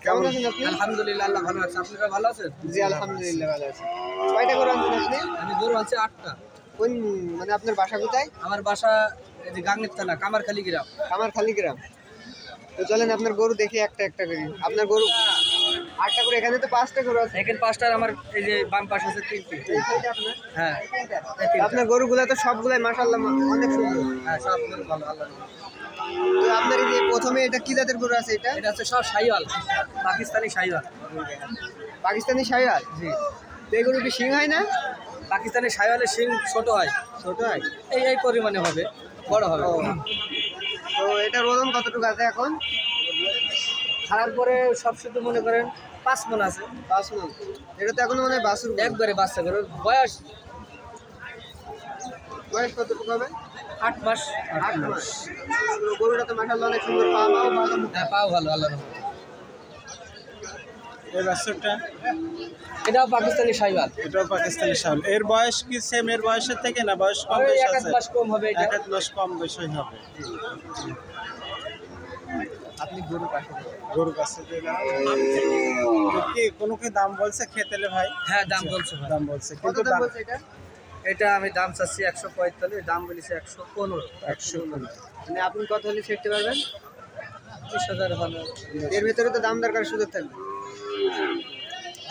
কেমন আছেন আপনি? আলহামদুলিল্লাহ, আল্লাহ ভালো আছে। আপনারা ভালো আছেন? জি আলহামদুলিল্লাহ ভালো আছি। কয়টা গরু আনছেন আপনি? আমি গরু আনছি 8টা। কোন মানে আপনার বাসা কোথায়? আমার বাসা এই যে গাংনের থানা কামারখালী গ্রাম। কামারখালী গ্রাম। তো চলেন আপনার গরু দেখি একটা একটা করে। আপনার গরু 8টা করে, এখানে তো 5টা গরু আছে। এখানে 5টার আমার এই যে বাম পাশে আছে 3টি। এই সাইডে আপনার? হ্যাঁ, এই তিনটা? এই তিনটা। আপনার গরুগুলা তো সবগুলাই মাশাআল্লাহ অনেক সুন্দর। হ্যাঁ, সব গরু ভালো আল্লাহ। তো আপনার এই যে প্রথমে এটা কি জাতের গরু আছে এটা? এটা হচ্ছে সব শাহিওয়াল, পাকিস্তানি শাহিওয়াল। পাকিস্তানি শাহিওয়াল। জি, তো এই গরু কি সিং হয় না? পাকিস্তানি শাহিওয়ালের শিং ছোট হয়, ছোট হয়। এই পরিমাণে হবে, বড় হবে। ও। তো এটার ওজন কতটুকু আছে এখন? খাওয়ার পরে সব শুধু মনে করেন 5 মণ আছে। 5 মণ। এটা তো এখন মানে বাছুর গরু। একবারে বাচ্চা গরু, বয়স বয়স কতটুকু হবে? 8 মাস। 8 মাস। তো গরুটা তো মাশাআল্লাহ অনেক সুন্দর, পা পাও ভালো। হ্যাঁ, পাও ভালো আল্লাহ। এই বাছুরটা এটাও পাকিস্তানি শাহিওয়াল। এটাও পাকিস্তানি শাল। এর বয়স কি সেম এর বয়সের থেকে না বয়স কম বেশি এক আছে? মাস কম হবে এটা। এক মাস কম বেশি হবে। আপনি গরু পাশে গরুর কাছে কি কোনো কি দাম বলছে খেতেলে ভাই? হ্যাঁ, দাম বলছে ভাই। দাম বলছে কত কিন্তু দাম দাম বলছে এটা? এটা আমি দাম চাচ্ছি 145, দাম বলেছে 115। 115। মানে আপনি কত হলে ছেড়তে পারবেন? 30,000 ভালো। এর ভিতরে তো দাম দরকার সুযোগ থাকবে।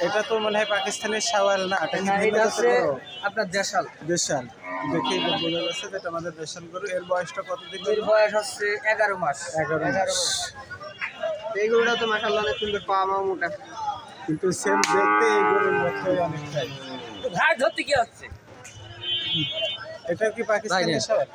এটা তো মনে হয় পাকিস্তানের শাওয়াল না, এটা না, এটা হচ্ছে আপনার দেশাল। দেশাল। দেখি বোঝা যাচ্ছে যে এটা আমাদের দেশাল গরু। এর বয়সটা কতদিন? এর বয়স হচ্ছে 11 মাস। 11 মাস। এই গরুটা তো মাশাআল্লাহ অনেক সুন্দর, পা মাও মোটা। কিন্তু সেম দেখতে এই গরুর মতোই অনেকটাই। তো ঘাট ধরতে কি হচ্ছে? এটা কি পাকিস্তানি ভাই, শাওয়াল?